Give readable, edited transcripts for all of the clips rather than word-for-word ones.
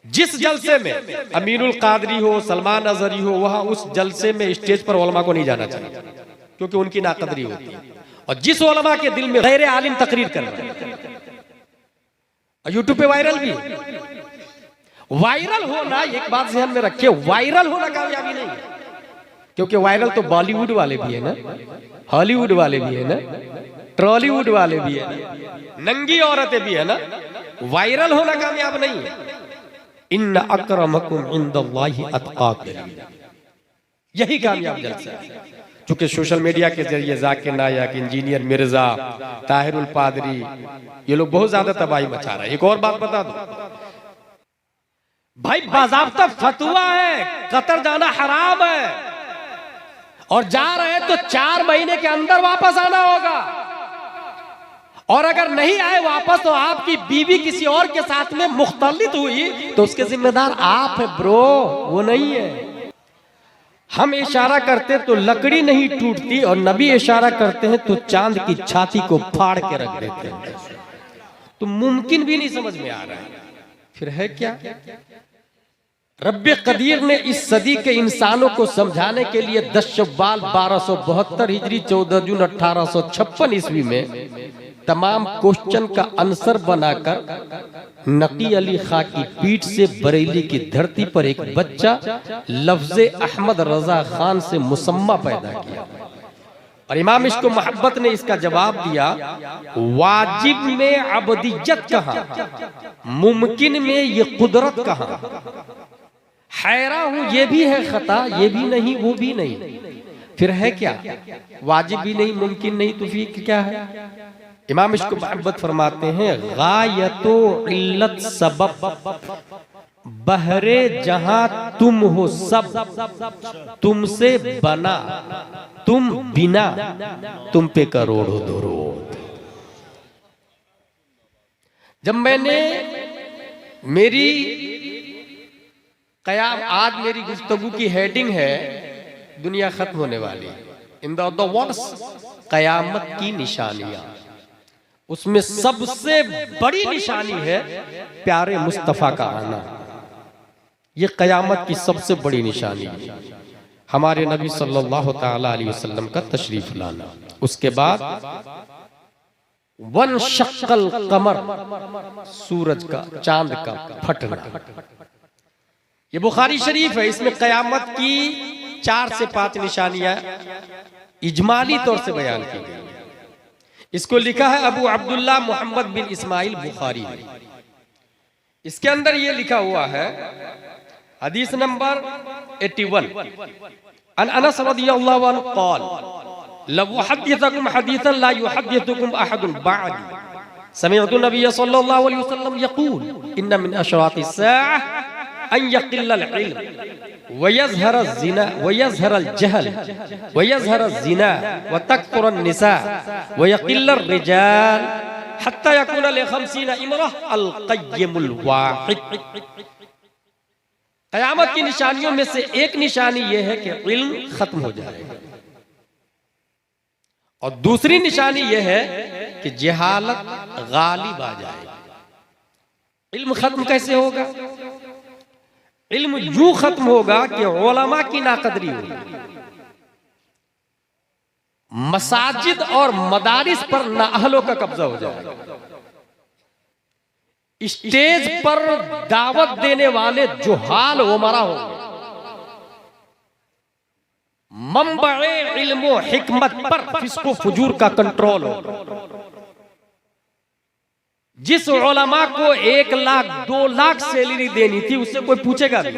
जिस जलसे में अमीनुल कादरी हो, सलमान अजहरी हो, वहां उस जलसे में स्टेज पर उलमा को नहीं जाना चाहिए क्योंकि उनकी नाकदरी होती है। और जिस उलमा के दिल में गैर आलिम तकरीर कर रहा है और यूट्यूब पे वायरल भी, वायरल होना, एक बात ध्यान में रखिए, वायरल होना कामयाबी नहीं है, क्योंकि वायरल तो बॉलीवुड वाले भी है ना, हॉलीवुड वाले भी है ना, ट्रॉलीवुड वाले भी है, नंगी औरतें भी है ना। वायरल होना कामयाब नहीं है। इन्ना अक्रमकुम इंदल्लाहि अत्काकुम, यही कामयाब जलसा है। चूंकि सोशल मीडिया के जरिए जाकिर नायक, इंजीनियर मिर्जा, ताहिरुल पादरी, ये लोग बहुत ज्यादा तबाही मचा रहे हैं। एक और बात बता दो भाई, बाज़ाब्ता फतवा है, कतर जाना हराम है, और जा रहे तो 4 महीने के अंदर वापस आना होगा, और अगर नहीं आए वापस तो आपकी बीवी किसी और के साथ में मुख्तलित हुई तो उसके जिम्मेदार आप है ब्रो, वो नहीं है। हम इशारा करते तो लकड़ी नहीं टूटती, और नबी इशारा करते हैं तो चांद की छाती को फाड़ के रख देते हैं। तो मुमकिन भी नहीं समझ में आ रहा है, फिर है क्या? रब्बे कदीर ने इस सदी के इंसानों को समझाने के लिए 10 शव्वाल 1272 हिजरी 14 जून 1856 ईस्वी में तमाम क्वेश्चन का आंसर बनाकर नकी अली खां की पीठ से बरेली की धरती पर एक बच्चा लफ्ज़े अहमद रजा खान से मुसम्मा पैदा किया, और इमाम इश्क मोहब्बत ने इसका जवाब दिया, वाजिब में अबदियत कहाँ, मुमकिन में ये कुदरत कहाँ, हैरा हूं ये भी है खता, ये भी नहीं वो भी नहीं, फिर है क्या? वाजिब भी नहीं, मुमकिन नहीं, तो फिर क्या है? इमाम इश्क मोहब्बत फरमाते हैं, गायतो इल्लत सबब बहरे जहां तुम हो सब, तुमसे बना तुम बिना, तुम पे करोड़ों दरूद। जब मैंने मेरी कयाम, आज मेरी गुफ्तगू की हेडिंग है दुनिया खत्म होने वाली, इन द वर्ड्स कयामत की निशानियां, उसमें सबसे बड़ी निशानी है प्यारे मुस्तफा का आना। ये कयामत की सबसे बड़ी निशानी है हमारे नबी सल्लल्लाहु ताला अलैहि वसल्लम का तशरीफ लाना। उसके बाद वन शक्कल कमर, सूरज का, चांद का फटना। ये बुखारी शरीफ है, इसमें कयामत की 4 से 5 निशानियां इजमाली तौर से बयान की गई। इसको लिखा है अबू अब्दुल्ला मोहम्मद बिन इस्माइल बुखारी ने। इसके अंदर ये लिखा हुआ है, हदीस नंबर 81, अन अनस रदियल्लाहु अन्हु क़ाल लव उहद्दिथुकुम हदीसन ला युहद्दिथुकुम अहदुन बअदी समिअतु नबिय सल्लल्लाहु अलैहि वसल्लम यक़ूल इन्न मिन अशरातिस साअह अन यक़िल्लल इल्म वयज़हर ज़िना वयज़हरल जहल वयज़हर ज़िना वतकथुरन निसा वयक़िल्लर रिजाल हत्ता यकून लिखमसीन इमरा अल क़य्यमुल वाहिद। क़यामत की निशानियों में से एक निशानी यह है कि इल्म खत्म हो जाएगा, और दूसरी निशानी यह है कि जहालत गालिब आ जाएगी। इल्म खत्म कैसे होगा? इल्म यूं खत्म होगा कि उलमा की नाकदरी होगी, मसाजिद और मदारिस पर नाअहलों का कब्जा हो जाएगा, स्टेज पर दावत देने वाले जुहाल उमरा होंगे, मंबए इल्म हिकमत पर फिस्को फुजूर का कंट्रोल होगा। जिस उलमा को 1 लाख 2 लाख सैलरी देनी थी उससे कोई पूछेगा भी,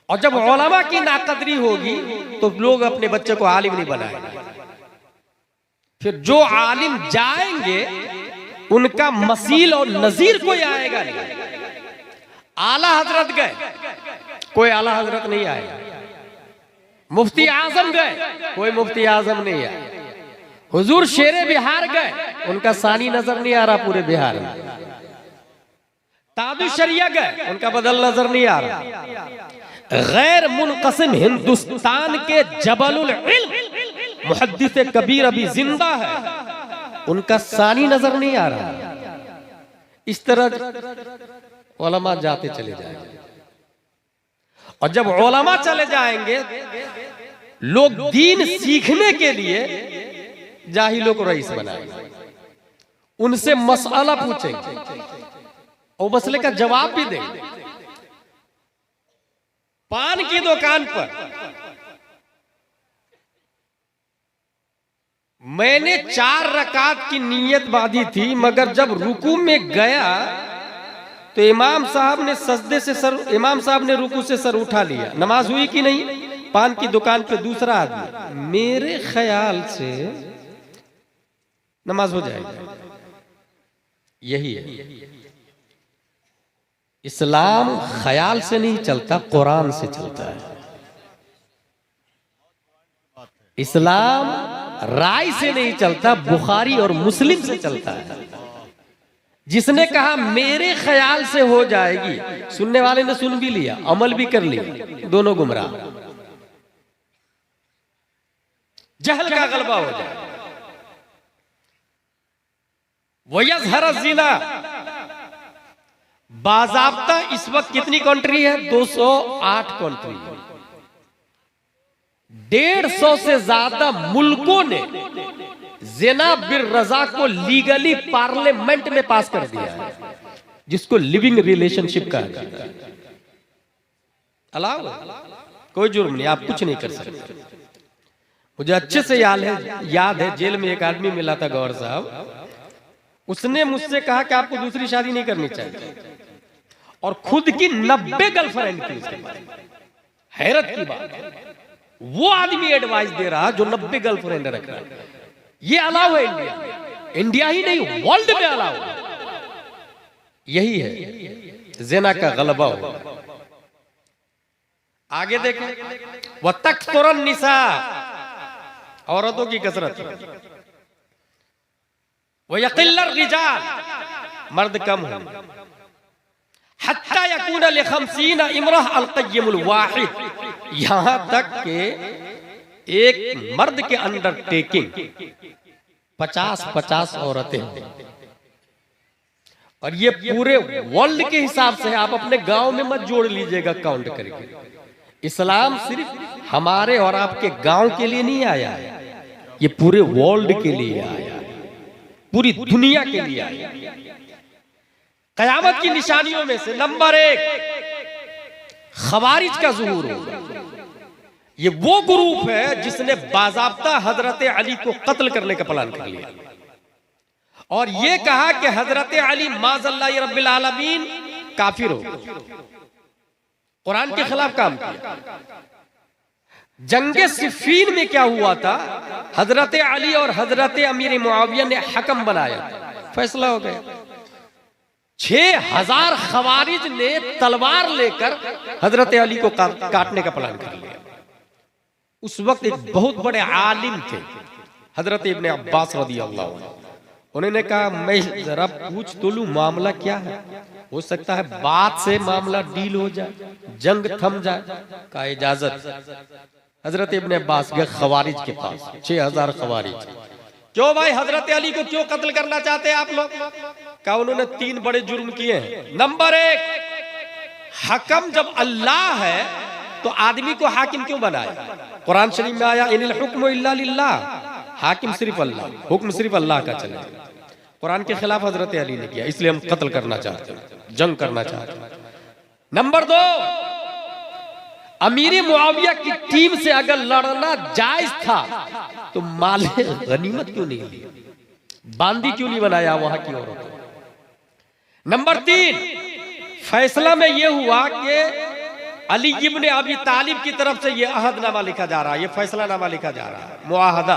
और जब उलमा की नाकदरी होगी तो लोग अपने बच्चे को आलिम नहीं बनाएंगे। फिर जो आलिम जाएंगे उनका मसील और नजीर कोई आएगा नहीं। आला हजरत गए, कोई आला हजरत नहीं आएगा। मुफ्ती आजम गए, कोई मुफ्ती आजम नहीं आया। हुजूर शेरे बिहार गए, उनका सानी नजर नहीं आ रहा पूरे बिहार में। तादु शरिया गए, उनका बदल नजर नहीं आ रहा। गैर मुनक़सिम हिंदुस्तान के जबलुल इल्म मुहद्दिस कबीर अभी जिंदा है, उनका सानी नजर नहीं आ रहा। इस तरह उलमा जाते चले जाएंगे, और जब उलमा चले जाएंगे लोग दीन सीखने के लिए जाहिलों को रईस बनाएंगे, उनसे मसला पूछेंगे और मसले का जवाब भी देंगे। पान की दुकान पर मैंने 4 रकात की नीयत बांधी थी, मगर जब रुकू में गया तो इमाम साहब ने रुकू से सर उठा लिया। नमाज हुई कि नहीं? पान की दुकान पे दूसरा आदमी, मेरे ख्याल से नमाज हो जाएगी। यही है इस्लाम, ख्याल से नहीं चलता, कुरान से चलता है। इस्लाम राय से नहीं चलता, बुखारी और मुस्लिम से चलता है। जिसने कहा मेरे ख्याल से हो जाएगी, सुनने वाले ने सुन भी लिया, अमल भी कर लिया, दोनों गुमराह। जहल का गलबा हो जाए। वयज़हर ज़िना, बाज़ाब्ता इस वक्त कितनी कंट्री है? 208 कंट्री है। 150 से ज्यादा मुल्कों ने ज़िना बिर रज़ा को लीगली पार्लियामेंट में पास कर दिया है, जिसको लिविंग रिलेशनशिप कहा जाता है। अलाउ कोई जुर्म नहीं, आप कुछ नहीं कर सकते। मुझे अच्छे से याद है जेल में एक आदमी मिला था, गौर साहब, उसने मुझसे कहा कि आपको दूसरी शादी नहीं करनी चाहिए, और खुद की 90 गर्लफ्रेंड थी उसके पास। हैरत की बात है, वो आदमी एडवाइस दे रहा जो 90 गर्लफ्रेंड रख रहा है। ये अलाउ है इंडिया ही नहीं, वर्ल्ड में अलाउ है। यही है ज़िना का गलबा हो। आगे देखें, वह तकसुरन निसा, औरतों की कसरत, वह यक़िल्लर रिजाल, मर्द कम हो, हत्ता यकून लिखमसीन इमरह अल-क़य्यमुल वाहिद, यहां तक के एक मर्द के अंडरटेकिंग 50-50 औरतें हैं। और ये पूरे वर्ल्ड के हिसाब से है, आप अपने गांव में मत जोड़ लीजिएगा काउंट करके। इस्लाम सिर्फ हमारे और आपके गांव के लिए नहीं आया है, ये पूरे वर्ल्ड के लिए आया है, पूरी दुनिया के लिए आया है। क़यामत की निशानियों में से नंबर 1 खवारिज का ज़ुहूर होगा। ये वो ग्रुप है जिसने बाज़ाब्ता हजरत अली को कत्ल करने का प्लान कर लिया, और ये कहा कि हजरत अली माज़ल्लाह रब्बिल आलमीन काफिर हो, कुरान के खिलाफ काम किया। जंगे सिफ़ीन में क्या हुआ था? हजरत अली और हजरत अमीर मुआविया ने हकम बनाया, फैसला हो गया। 6000 खवारिज ने तलवार लेकर हजरत अली को काटने का प्लान कर लिया। उस वक्त एक बहुत बड़े आलिम थे हजरत इब्ने अब्बास रज़ियल्लाहु अन्हु, उन्होंने कहा मैं जरा पूछ तो लूं मामला क्या है, हो सकता है बात से मामला डील हो जाए, जंग थम जाए। का इजाजत। हजरत इब्ने अब्बास गए खवारिज के पास, 6000 खवारिज। क्यों भाई, हजरत अली को क्यों कत्ल करना चाहते हैं आप लोग? कहा उन्होंने 3 बड़े जुर्म किए हैं। नंबर 1, हकम जब अल्लाह है तो आदमी को हाकिम क्यों बनाया? कुरान शरीफ में आया इनिल हुक्मु इल्ला लिल्लाह, हाकिम सिर्फ अल्लाह, हुक्म सिर्फ अल्लाह का चले। कुरान के खिलाफ हजरत अली ने किया, इसलिए हम कत्ल करना चाहते हैं, जंग करना चाहते हैं। नंबर 2, अमीर मुआविया की टीम से अगर लड़ना जायज था तो माले गनीमत क्यों नहीं लिया, बांदी क्यों नहीं बनाया वहां की औरतों। नंबर 3, फैसला में यह हुआ कि अली इब्ने अबी तालिब की तरफ से यह अहदनामा लिखा जा रहा है, यह फैसलानामा लिखा जा रहा है, मुआहदा।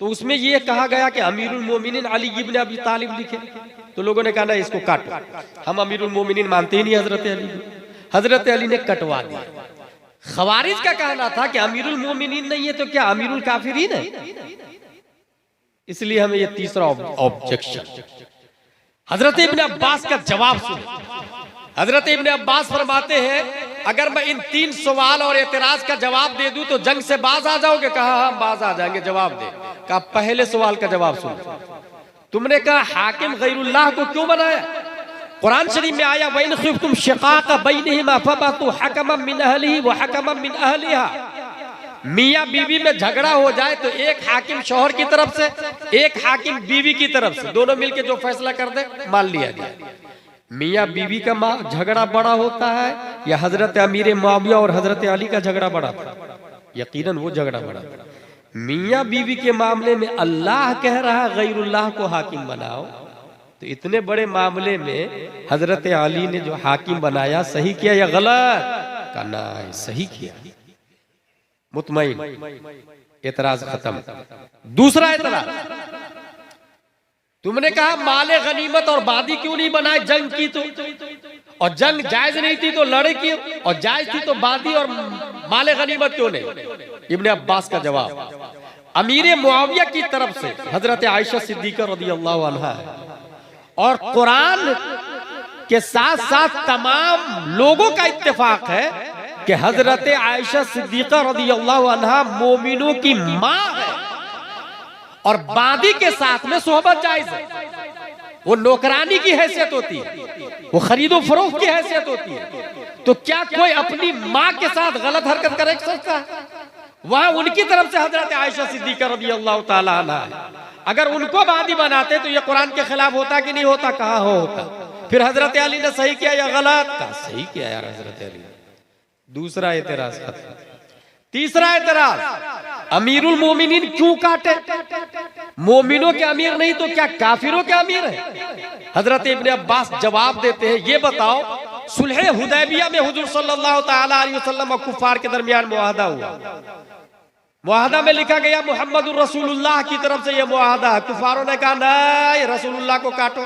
तो उसमें यह कहा गया कि अमीरुल मोमिनीन अली इब्ने अबी तालिब लिखे, तो लोगों ने कहा ना इसको काटो, हम अमीरुल मोमिनीन मानते ही नहीं हजरत अली। हजरत अली ने कटवा दिया। खवारिज का कहना था कि अमीरुल मोमिनीन नहीं है तो क्या अमीरुल काफिरीन है, इसलिए हमें यह तीसरा ऑब्जेक्शन। हजरत इब्ने अब्बास का जवाब सुनो। हजरत इब्ने अब्बास फरमाते हैं अगर मैं इन 3 सवाल और एतराज का जवाब दे दूं तो जंग से बाज आ जाओगे? कहा हम बाज आ जाएंगे, जवाब दे। कहा पहले सवाल का जवाब सुनो, तुमने कहा हाकिम गैरुल्लाह को क्यों बनाया? कुरान शरीफ में आया वइन खिफ्तुम शिकाक बैनहिमा फबअतू हकमम मिन अहलिही व हकमम मिन अहलिहा। मियाँ बीवी में झगड़ा हो जाए तो एक हाकिम शौहर की तरफ से, एक हाकिम बीवी की तरफ से, दोनों मिलके जो फैसला कर दे मान लिया जाए। मियाँ बीवी का झगड़ा बड़ा होता है या हजरत अमीर मुआविया और हजरत अली का झगड़ा बड़ा था? यकीनन वो झगड़ा बड़ा था। मियाँ बीवी के मामले में अल्लाह कह रहा है गैरुल्लाह को हाकिम बनाओ, तो इतने बड़े मामले में हजरत अली ने जो हाकिम बनाया सही किया या गलत? कहना है सही किया। मुतमईन, एतराज खत्म। दूसरा एतराज, तुमने कहा माले गनीमत और बादी क्यों नहीं बनाए? जंग की तो, और जंग जायज नहीं थी तो लड़े क्यों, और जायज थी तो बादी और माले गनीमत क्यों नहीं? इब्ने अब्बास का जवाब, अमीर मुआविया की तरफ से हजरत आयशा सिद्दीका रज़ियल्लाहु अन्हा और कुरान के साथ साथ तमाम लोगों का इत्तेफाक है कि हजरत आयशा सिद्दीका रज़ियल्लाहु अन्हा मोमिनों की माँ है और बादी के साथ में सोहबत जायज है। वो नौकरानी की हैसियत होती है, वो खरीदो फरोख्त की हैसियत होती है। तो क्या कोई अपनी माँ के साथ गलत हरकत कर सकता है? वहां उनकी तरफ से हजरत आयशा सिद्दीका रज़ियल्लाहु ताला अन्हा है। अगर उनको बादी बनाते तो ये कुरान के खिलाफ होता कि नहीं होता? कहाँ होता? फिर हजरत अली ने सही किया या गलत? कहा सही किया यार हजरत अली। दूसरा एतराज खत्म। तीसरा एतराज, अमीरुल मोमिनीन क्यों काटे? मोमिनों के अमीर नहीं तो क्या काफिरों के अमीर है? हजरत इब्ने अब्बास जवाब देते हैं, ये बताओ सुलह हुदैबिया में हुजूर सल्लल्लाहु ताला अलैहि वसल्लम और कुफार के दरमियान मुआहदा हुआ। मुआहदा में लिखा गया मुहम्मदुर रसूलुल्लाह की तरफ से ये मुआहदा है। कुफारों ने कहा नहीं, रसूलुल्लाह को काटो।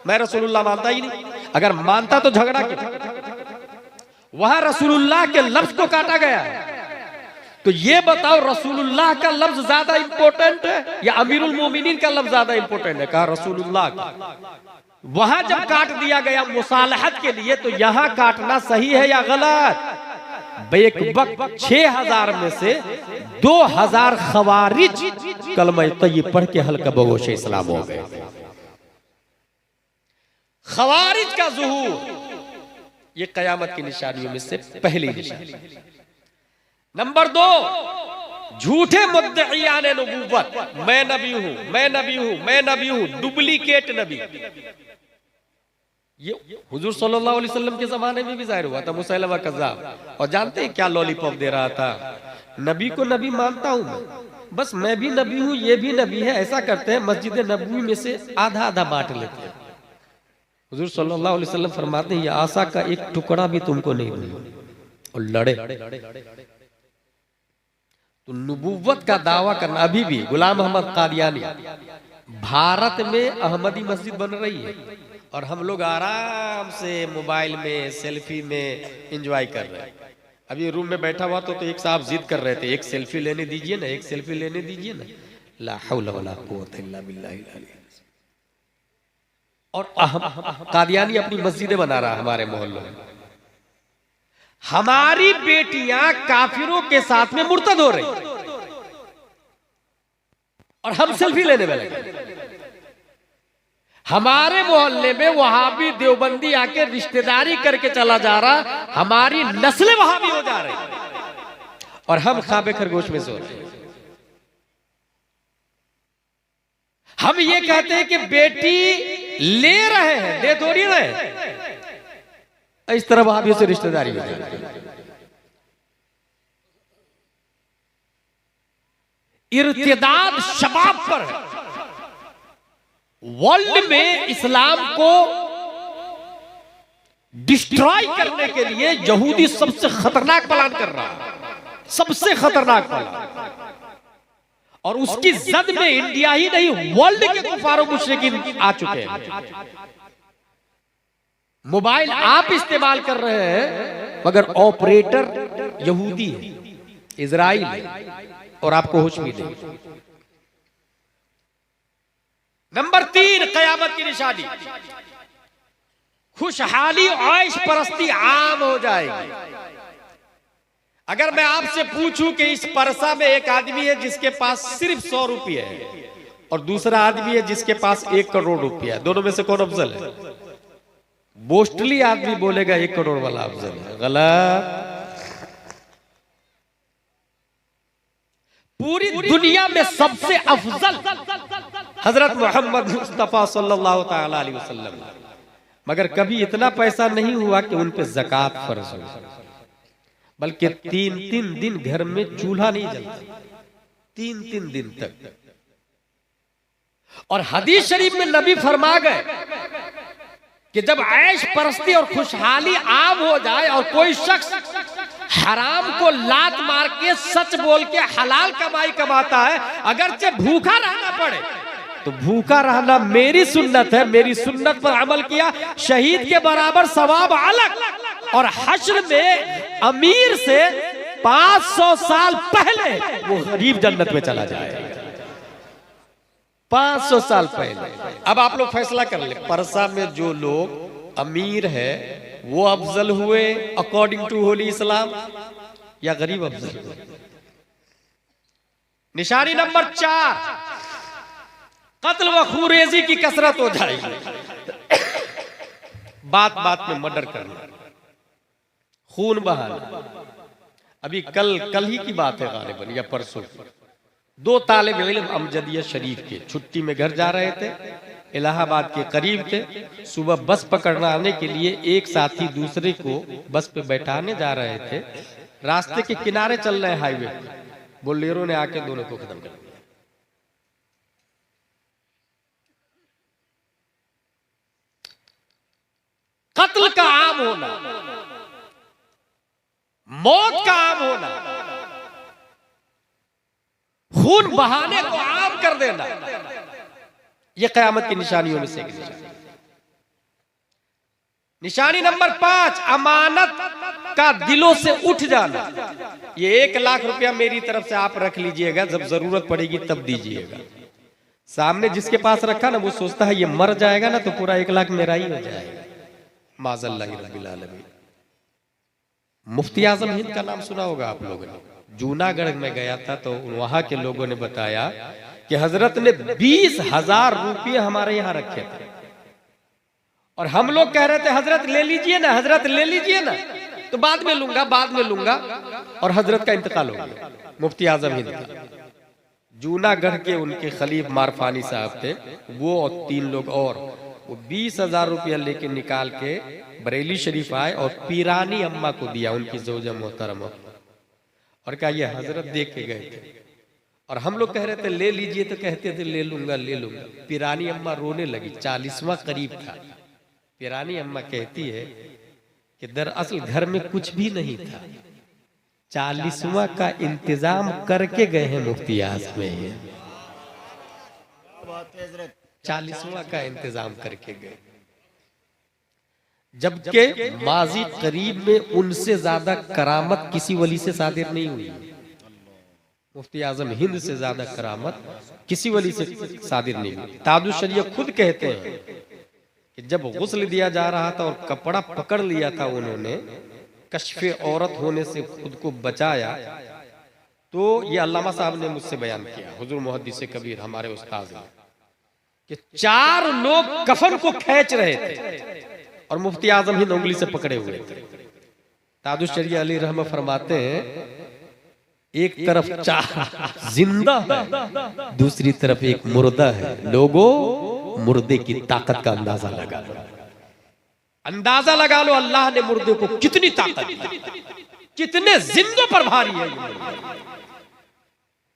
मैं रसूलुल्लाह मानता ही नहीं। अगर मानता तो झगड़ा क्यों? वहां रसूलुल्लाह के लफ्ज को काटा गया है। तो ये बताओ रसूलुल्लाह का लफ्ज ज्यादा इंपॉर्टेंट है या अमीरुल मोमिनीन का लफ्ज ज्यादा इंपॉर्टेंट है? कहा रसूलुल्लाह का। वहां जब काट दिया गया मुसालहत के लिए तो यहां काटना सही है या गलत? बेक वक्त 6000 में से 2000 खवारिज कलमा तय्यब पढ़ के हल्का बगोश इस्लाम हो गए। खवारिज का ज़ुहूर ये कयामत की निशानियों में से पहली निशानी। नंबर 2, झूठे मुद्दईयान नबूवत, मैं नबी हूं, मैं नबी हूं, मैं नबी हूं, डुप्लीकेट नबी। ये हुजूर सल्लल्लाहु अलैहि वसल्लम के जमाने में भी जाहिर हुआ था। मुसैलमा कज़्ज़ाब, और जानते हैं क्या लॉलीपॉप दे रहा था? नबी को नबी मानता हूं मैं, बस मैं भी नबी हूं, ये भी नबी है। ऐसा करते हैं मस्जिद नबवी में से आधा आधा बांट लेते हैं। हुजूर सल्लल्लाहु अलैहि वसल्लम फरमाते हैं ये आसा का एक टुकड़ा भी तुमको नहीं मिलेगा। और लड़े। तो नबूवत का दावा करना, अभी भी गुलाम अहमद कादियानी भारत में अहमदी मस्जिद बन रही है और हम लोग आराम से मोबाइल में सेल्फी में एंजॉय कर रहे हैं। अभी रूम में बैठा हुआ तो एक साहब जिद कर रहे थे, एक सेल्फी लेने दीजिए ना, एक सेल्फी लेने दीजिए ना। ला हौला वला कुव्वता इल्ला बिल्लाहिल अली। और कादियानी अपनी मस्जिदें बना रहा है हमारे मोहल्लों में। हमारी बेटियां काफिरों के साथ में मुर्तद हो रही और हम सेल्फी लेने में लगे। हमारे मोहल्ले में वहाबी देवबंदी आके रिश्तेदारी करके चला जा रहा, हमारी नस्लें वहाबी हो जा रही और हम खाबे खरगोश में सो रहे हैं। हम ये कहते हैं कि बेटी ले रहे हैं, दे थोड़ी रहे। इस तरह वहाबियों से रिश्तेदारी हो जाती है। इर्तिदाद शबाब पर है। वर्ल्ड में इस्लाम को डिस्ट्रॉय करने के लिए यहूदी सबसे खतरनाक प्लान कर रहा है, सबसे खतरनाक प्लान। और उसकी जद में इंडिया ही नहीं वर्ल्ड के कुफार मुशरिकीन आ चुके हैं। मोबाइल आप इस्तेमाल कर रहे हैं मगर ऑपरेटर यहूदी है, इजराइल है, और आपको होश भी नहीं। नंबर 3, कयामत की निशानी, खुशहाली ऐश परस्ती आम हो जाएगी। अगर मैं आपसे पूछूं कि इस परसा में एक आदमी है जिसके पास सिर्फ 100 रुपये है और दूसरा आदमी है जिसके पास 1 करोड़ रुपया है, दोनों में से कौन अफजल है? बोस्टली आदमी बोलेगा 1 करोड़ वाला अफजल है। गलत। पूरी दुनिया में सबसे अफजल हजरत मोहम्मद मुस्तफा सल्लल्लाहु ताला अलैहि वसल्लम, मगर कभी इतना पैसा नहीं हुआ कि उन पे ज़कात फर्ज हो, बल्कि 3-3 दिन घर में चूल्हा नहीं जलता, 3-3 दिन तक। और हदीस शरीफ में नबी फरमा गए कि जब ऐश परस्ती और खुशहाली आम हो जाए और कोई शख्स हराम को लात मार के सच बोल के हलाल कमाई कमाता है, अगरचे भूखा रहना पड़े तो भूखा रहना मेरी सुन्नत है, मेरी सुन्नत पर अमल किया शहीद के बराबर सवाब अलग, और हश्र में अमीर से 500 साल पहले वो गरीब जन्नत में चला जाएगा। 500 साल पहले। अब आप लोग फैसला कर ले, परसा में जो लोग अमीर है वो अफजल हुए अकॉर्डिंग टू होली इस्लाम या गरीब अफजल हुए? निशानी नंबर 4, कत्ल व खूरेजी की कसरत हो जाएगी। बात बात में मर्डर करना, खून बहाना। अभी कल ही की बात है गालिबन या परसों, 2 तालिब इल्म अमजदिया शरीफ के छुट्टी में घर जा रहे थे, इलाहाबाद के करीब थे। सुबह बस पकड़ना आने के लिए एक साथी दूसरे को बस पे बैठाने जा रहे थे। रास्ते के किनारे चल रहे हाईवे पे बोलेरो ने आके दोनों को खत्म कर दिया। कत्ल का आम होना, मौत का आम होना, खून बहाने को आम कर देना, यह कयामत की निशानियों में से एक निशानी। निशानी नंबर 5, अमानत का दिलों से उठ जाना। ये 1 लाख रुपया मेरी तरफ से आप रख लीजिएगा, जब जरूरत पड़ेगी तब दीजिएगा। सामने जिसके पास रखा ना वो सोचता है ये मर जाएगा ना तो पूरा 1 लाख मेरा ही हो जाएगा। माज़ल्लाहि रब्बिल आलमीन। मुफ्ती आजम हिंद का नाम सुना होगा आप लोगों ने। जूनागढ़ में गया था तो वहां के लोगों ने बताया कि हजरत ने 20,000 रुपये हमारे यहाँ रखे थे, और हम लोग कह रहे थे हजरत ले लीजिए ना, हजरत ले लीजिए ना, तो बाद में लूंगा, बाद में लूंगा, और हजरत का इंतकाल हो गया। मुफ्ती आजम हिंद का, जूनागढ़ के उनके खलीफ मारफानी साहब थे, वो और 3 लोग और, वो 20,000 रुपया लेके निकाल के बरेली शरीफ आए और पीरानी अम्मा को दिया, उनकी ज़ौजा मोहतरमा, और कहा ये हजरत दे के गए थे। और हम लोग कह रहे थे ले लीजिए, तो कहते थे ले लूंगा ले लूंगा। पीरानी अम्मा रोने लगी, 40वां करीब था। पीरानी अम्मा कहती है कि दरअसल घर में कुछ भी नहीं था, 40वां का इंतजाम करके गए हैं मुफ्ती आजम में, 40वां का इंतजाम करके गए। जबकि माजी करीब में उनसे ज्यादा करामत किसी वली से सादिर नहीं हुई। मुफ्ती आजम हिंद से ज्यादा करामत किसी वली से सादिर नहीं हुई। ताजुल शरीय खुद कहते हैं कि जब गुस्ल दिया जा रहा था और कपड़ा पकड़ लिया था उन्होंने, कश्फे औरत होने से खुद को बचाया, तो ये अल्लामा साहब ने मुझसे बयान किया, हुजूर मुहद्दिस कबीर हमारे उस्ताद ने, कि 4 लोग कफन को खींच रहे थे और मुफ्ती आजम हिंद उंगली से पकड़े हुए थे। ताजुल शरीय अली रहमा फरमाते हैं एक तरफ 4 जिंदा है, दूसरी तरफ एक मुर्दा है। लोगों मुर्दे की ताकत का अंदाजा लगा लो, अंदाजा लगा लो अल्लाह ने मुर्दे को कितनी ताकत दी, कितने जिंदों पर भारी है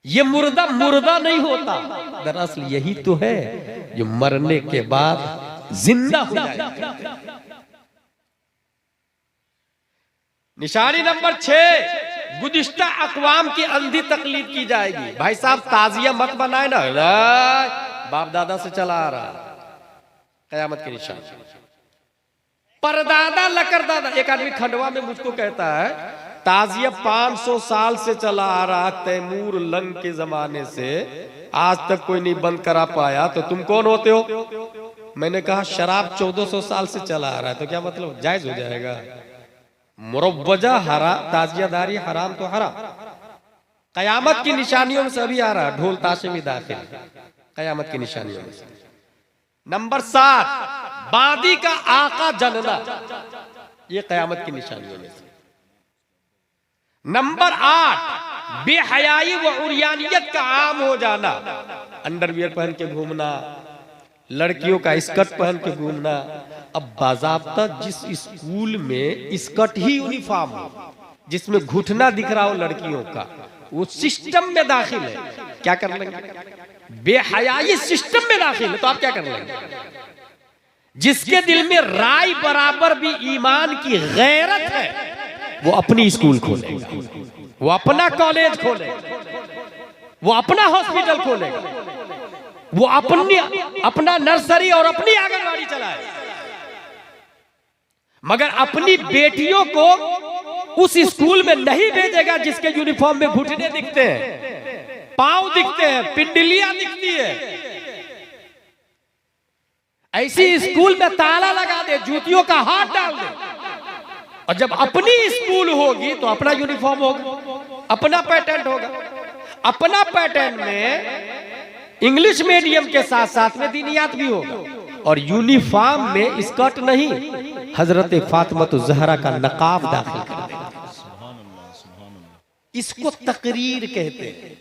ये मुर्दा। मुर्दा नहीं होता, दरअसल यही तो है जो मरने के बाद जिंदा हो जाएगा। निशानी नंबर 6, गुज़िश्ता अक़वाम की अंधी तकलीद की जाएगी। भाई साहब ताजिया मत बनाए ना, बाप दादा से चला आ रहा, कयामत की निशानी। परदादा लकरदादा, एक आदमी खंडवा में मुझको कहता है ताजिया 500 साल से चला आ रहा, तैमूर लंग के जमाने से आज तक कोई नहीं बंद करा पाया, तो तुम कौन होते हो? मैंने कहा शराब 1400 साल से चला आ रहा है, तो क्या मतलब जायज हो जाएगा? मुरव्वजा हरा, ताजियादारी हराम तो हराम। कयामत की निशानियों में सभी आ रहा, ढोल ताशे भी दाखिल। कयामत की निशानियों में से। नंबर 7, बादी का आका जनना, ये कयामत की निशानियों में से। नंबर 8, बेहयाई व उरियानियत का आम हो जाना, अंडरवियर पहन के घूमना, लड़कियों का स्कर्ट पहन के घूमना। अब बाज़ाब्ता जिस स्कूल में स्कर्ट ही यूनिफॉर्म हो, जिसमें घुटना दिख रहा हो लड़कियों का, वो सिस्टम में दाखिल है, क्या कर लेंगे? बेहयाई सिस्टम में दाखिल है तो आप क्या कर लेंगे? जिसके दिल में राय बराबर भी ईमान की गैरत है, वो अपनी स्कूल खोलेगा, वो अपना कॉलेज खोलेगा, वो अपना हॉस्पिटल खोलेगा, वो अपना नर्सरी और अपनी आंगनबाड़ी चलाए। मगर अपनी बेटियों को उस स्कूल में नहीं भेजेगा जिसके यूनिफॉर्म में घुटने दिखते हैं, पांव दिखते हैं, पिंडलियां दिखती है। ऐसी स्कूल में ताला लगा दे, जूतियों का हाथ डाल दे। और जब अपनी स्कूल होगी तो अपना यूनिफॉर्म होगा, अपना पैटर्न होगा। अपना पैटर्न में इंग्लिश मीडियम के साथ साथ में दीनियात भी होगा, और यूनिफॉर्म में स्कर्ट नहीं, हजरत फातिमा ज़हरा का नकाब दाखिल कर देगा। इसको तकरीर कहते हैं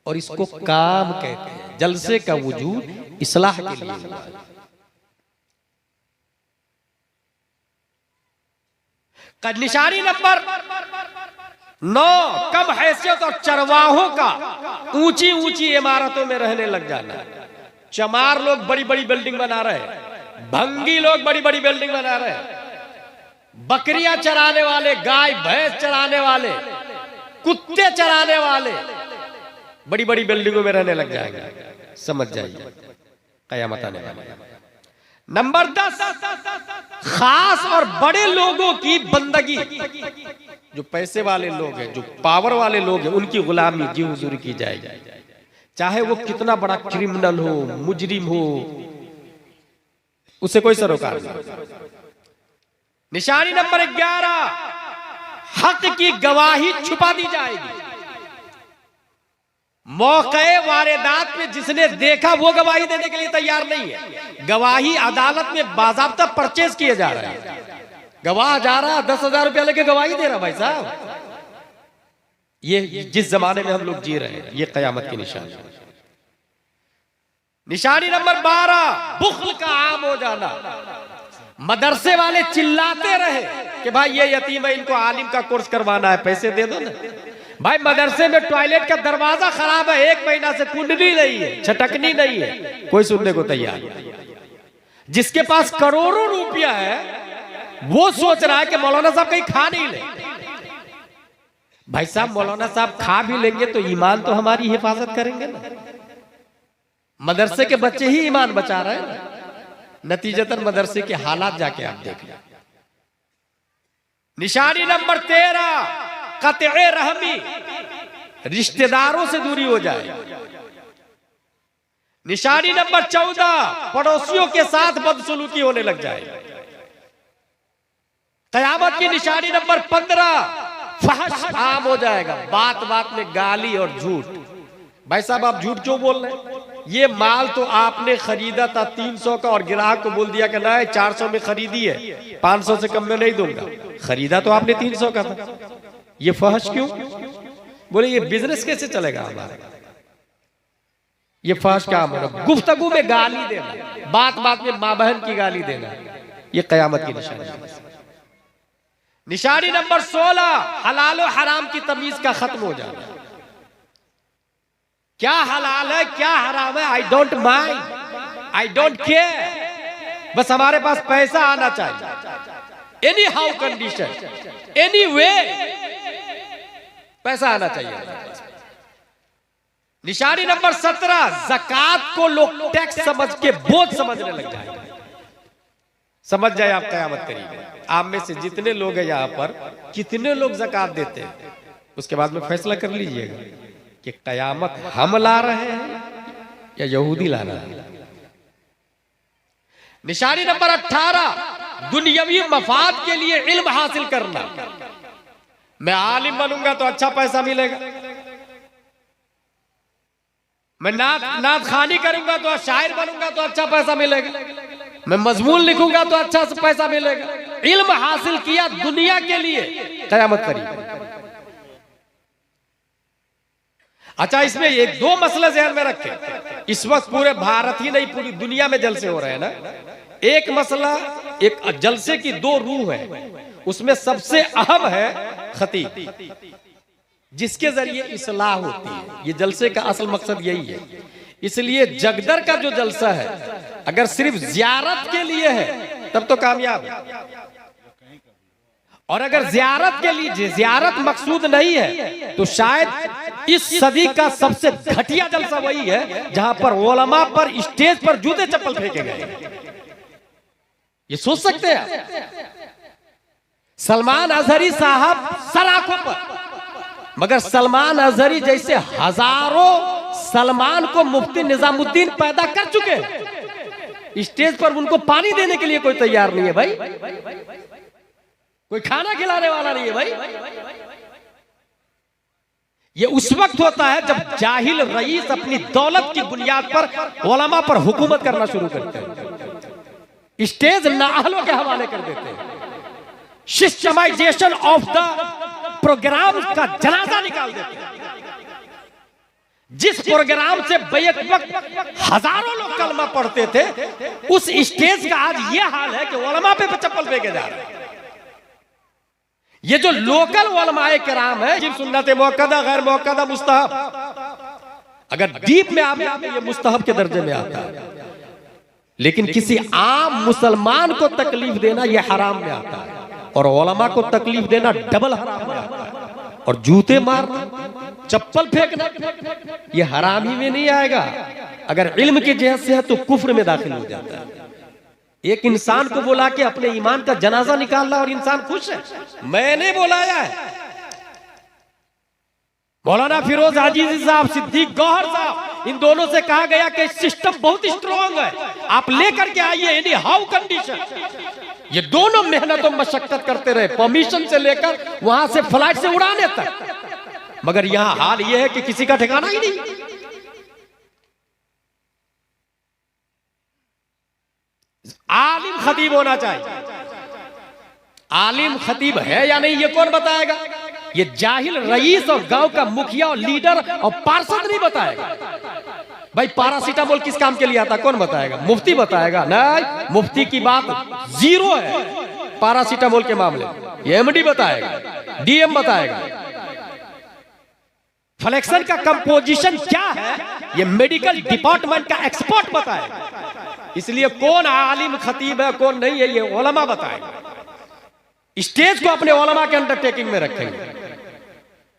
और इसको काम कहते हैं। जलसे का वजूद इस्लाह के लिए हुआ है। निशानी नंबर 9, कम हैसियत और चरवाहों का ऊंची ऊंची इमारतों में रहने लग जाना। चमार लोग बड़ी बड़ी बिल्डिंग बना रहे हैं, भंगी लोग बड़ी बड़ी बिल्डिंग बना रहे हैं, बकरियां चराने वाले, गाय भैंस चराने वाले, कुत्ते चराने वाले बड़ी बड़ी बिल्डिंगों में रहने लग जाएंगे। समझ जाइए कयामत आने वाली है। नंबर 10, खास और बड़े लोगों की बंदगी, जो पैसे वाले लोग हैं, जो पावर वाले लोग हैं, उनकी गुलामी जी हुजूर की जाएगी, चाहे वो कितना बड़ा क्रिमिनल हो, मुजरिम हो, उसे कोई सरोकार नहीं। निशानी नंबर 11, हक की गवाही छुपा दी जाएगी। मौके वारदात में जिसने देखा वो गवाही देने के लिए तैयार नहीं है। गवाही अदालत में बाज़ाब्ता परचेज किए जा रहे हैं। गवाह जा रहा 10,000 रुपया लेके गवाही दे रहा। भाई साहब, ये जिस जमाने में हम लोग जी रहे हैं, ये कयामत की निशानी है। निशानी नंबर 12, बुख्ल का आम हो जाना। मदरसे वाले चिल्लाते रहे कि भाई ये यतीम है, इनको आलिम का कोर्स करवाना है, पैसे दे दो ना। भाई मदरसे में टॉयलेट का दरवाजा खराब है, 1 महीना से कुंडली नहीं है, छटकनी नहीं है, कोई सुनने को तैयार नहीं। जिसके पास करोड़ों रुपया है वो सोच रहा है कि मौलाना साहब कहीं खा नहीं ले। भाई साहब, मौलाना साहब खा भी लेंगे तो ईमान तो हमारी हिफाजत करेंगे ना। मदरसे के बच्चे ही ईमान बचा रहे हैं। नतीजतन मदरसे के हालात जाके आप देख लें। निशानी नंबर 13, कत्ए रहमी, रिश्तेदारों से दूरी हो जाए। निशानी नंबर 14, पड़ोसियों के साथ बदसलूकी होने लग जाए। कयामत की निशानी नंबर 15, फहश आम हो जाएगा। बात बात में गाली और झूठ। भाई साहब, आप झूठ क्यों बोल रहे हैं? ये माल तो आपने खरीदा था 300 का और ग्राहक को बोल दिया कि ना 400 में खरीदी है, 500 से कम में नहीं दूंगा। खरीदा तो आपने 300 का था। ये फहश क्यों? बोले ये बिजनेस कैसे चलेगा हमारा? ये फहश क्या मतलब? गुफ्तगू में गाली देना, बात बात में माँ बहन की गाली देना, ये कयामत की निशानी है। निशानी नंबर 16, हलाल और हराम की तमीज का खत्म हो जाना। क्या हलाल है क्या हराम है, I don't mind, I don't care. बस हमारे पास पैसा आना चाहिए, any how condition, any way पैसा आना चाहिए। निशानी नंबर 17, ज़कात को लोग टैक्स समझ के बोझ समझने लग जाए। समझ जाए आप कयामत करीब है। आप में से जितने लोग हैं यहाँ पर, कितने लोग ज़कात देते हैं, उसके बाद में फैसला कर लीजिएगा कि कयामत हम ला रहे हैं या यहूदी ला रहे हैं। निशानी नंबर 18, दुनियावी मफाद के लिए इल्म हासिल करना। मैं आलिम बनूंगा तो अच्छा पैसा मिलेगा, मैं नात खानी करूंगा तो शायर बनूंगा तो अच्छा पैसा मिलेगा, मैं मजमून लिखूंगा तो अच्छा पैसा मिलेगा। इल्म हासिल किया दुनिया के लिए, कयामत करीब। अच्छा, इसमें एक दो मसले ज़हन में रखें। इस वक्त पूरे भारत ही नहीं पूरी दुनिया में जलसे हो रहे हैं ना। एक मसला, एक जलसे की दो रूह है, उसमें सबसे अहम है खतीब, जिसके जरिए इस्लाह होती है। ये जलसे का असल मकसद यही है। इसलिए जगदर का जो जलसा है अगर सिर्फ जियारत के लिए है तब तो कामयाब है, और अगर जियारत के लिए जियारत मकसूद नहीं है तो शायद इस सदी का सबसे घटिया जलसा वही है जहां पर उलमा पर स्टेज पर जूते चप्पल फेंके गए। ये सोच सकते हैं सलमान अजहरी साहब सर आंखों पर, मगर सलमान अजहरी जैसे हजारों सलमान को मुफ्ती निजामुद्दीन पैदा कर चुके हैं, स्टेज पर उनको पानी देने के लिए कोई तैयार नहीं है भाई, कोई खाना खिलाने वाला नहीं है भाई। ये उस वक्त होता है जब जाहिल रईस अपनी दौलत की बुनियाद पर उलमा पर हुकूमत करना शुरू करते हैं, स्टेज नाअहलों के हवाले कर देते हैं, सिस्टमाइजेशन ऑफ द प्रोग्राम का जनाजा निकाल देते हैं। जिस प्रोग्राम से बैक वक्त हजारों लोग कलमा पढ़ते थे, उस स्टेज का आज यह हाल है कि उलमा पे चप्पल फेंके जा रहे हैं। ये जो लोकल उलमाए किराम है, जिन सुन्नत मुअक्कदा गैर मुअक्कदा मुस्तहब, अगर डीप में आप ये मुस्तहब के दर्जे में आता है, लेकिन किसी आम मुसलमान को तकलीफ देना यह हराम में आता है, और उलमा को तकलीफ देना डबल हराम में आता है। और जूते मारना, चप्पल फेंकना ये हराम ही में नहीं आएगा, अगर इल्म की जहत से है तो कुफ्र में दाखिल हो जाता है। एक इंसान को बुला के अपने ईमान का जनाजा निकाल रहा और इंसान खुश है, मैंने बुलाया है। मौलाना फिरोज हाजी साहब, सिद्दीक गौहर साहब, इन दोनों से कहा गया कि सिस्टम बहुत स्ट्रॉन्ग है, आप लेकर के आइए एनी हाउ कंडीशन। ये दोनों मेहनत और मशक्कत करते रहे, परमिशन से लेकर वहां से फ्लाइट से उड़ाने तक, मगर यहां हाल यह है कि किसी का ठिकाना ही नहीं। आलिम खतीब होना चाहिए, आलिम खतीब है या नहीं ये कौन बताएगा? ये जाहिल रईस और गांव का मुखिया और लीडर और पार्षद नहीं बताएगा। भाई पैरासीटामोल किस काम के लिए आता, कौन बताएगा? मुफ्ती बताएगा? नहीं, मुफ्ती की बात जीरो है पैरासीटामोल के मामले। ये एमडी बताएगा, डीएम बताएगा। फ्लेक्शन का कंपोजिशन क्या है ये मेडिकल डिपार्टमेंट का एक्सपर्ट बताएगा। इसलिए कौन आलिम खतीब है कौन नहीं है ये उलमा बताएगा। स्टेज को अपने उलमा के अंडरटेकिंग में रखेंगे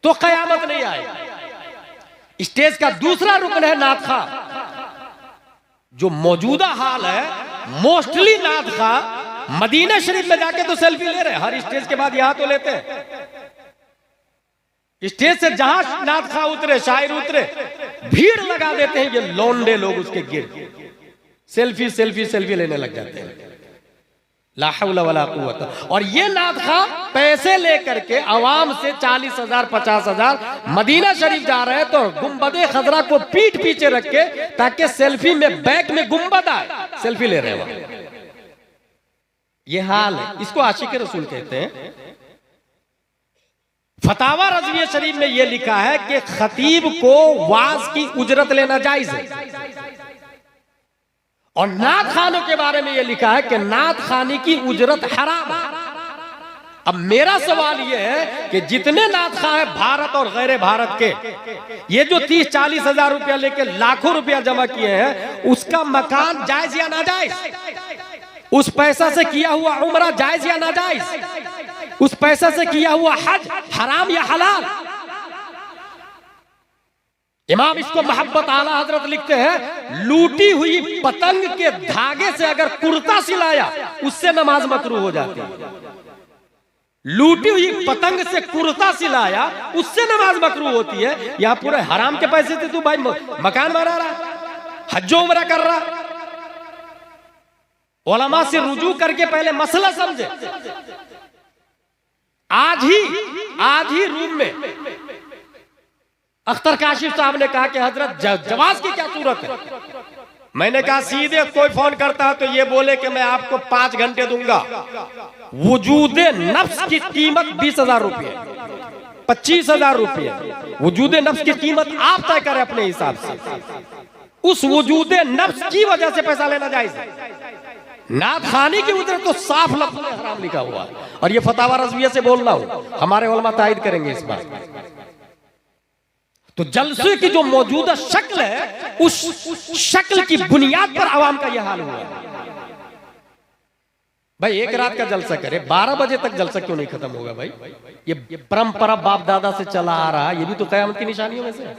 तो कयामत नहीं आएगी। स्टेज का दूसरा रुकन है नात खा। जो मौजूदा हाल है, मोस्टली नात खा मदीना शरीफ में जाके तो सेल्फी ले रहे हैं, हर स्टेज के बाद यहां तो लेते हैं। स्टेज से जहां नात खा उतरे, शायर उतरे, भीड़ लगा देते हैं ये लौंडे लोग, उसके गिर सेल्फी सेल्फी सेल्फी लेने लग जाते हैं। ला हौला वला कुव्वता। और ये नात खा पैसे लेकर के आवाम से 40,000 50,000 मदीना शरीफ जा रहे हैं, तो गुंबदे खजरा को पीठ पीछे रख के ताकि सेल्फी में बैक में गुंबद आए, सेल्फी ले रहे हैं। ये हाल है, इसको आशिक रसूल कहते हैं। फतावा रज़विया शरीफ में यह लिखा है कि खतीब को वाज की उजरत लेना जायज है। और नात खानों के बारे में यह लिखा है कि नात खानी की उजरत हराम है। अब मेरा सवाल यह है कि जितने नात खा है भारत और गैर भारत के, ये जो 30-40 हजार रुपया लेके लाखों रुपया जमा किए हैं, उसका मकान जायज या नाजायज? उस पैसा से किया हुआ उम्रा जायज या नाजायज? उस पैसा से किया हुआ हज हराम या हलाल? इमाम इसको मोहब्बत आला हजरत लिखते हैं, लूटी हुई पतंग के धागे से अगर कुर्ता सिलाया उससे नमाज मकरूह हो जाती है। लूटी हुई पतंग से कुर्ता सिलाया उससे नमाज मकरूह होती है। यहां पूरे हराम के पैसे से तू भाई मकान बना रहा, हज्जो उमरा कर रहा। उलमा से रुजू करके पहले मसला समझे। आज ही रूम में अख्तर काशिफ साहब ने कहा कि हजरत जवाज की क्या सूरत है। मैंने कहा सीधे कोई फोन करता है तो ये बोले कि मैं आपको 5 घंटे दूंगा, वजूदे नफ्स की कीमत 20,000 रुपये, 25,000 रुपये। वजूदे नफ्स की कीमत आप तय करें अपने हिसाब से। उस वजूदे नफ्स की वजह से पैसा लेना जायज है। नात खानी की उधर तो साफ लफ्ज़ में हराम लिखा हुआ है, और ये फतावा रज़विया से बोल रहा हूं, हमारे उलमा तायद करेंगे इस बात। तो जलसे की जो मौजूदा शक्ल है, उस शक्ल की बुनियाद पर आवाम का यह हाल हुआ है। भाई एक रात का जलसा करे, 12 बजे तक जलसा क्यों नहीं खत्म होगा भाई? ये परंपरा बाप दादा से चला आ रहा है, ये भी तो कयामत की निशानियों में से है।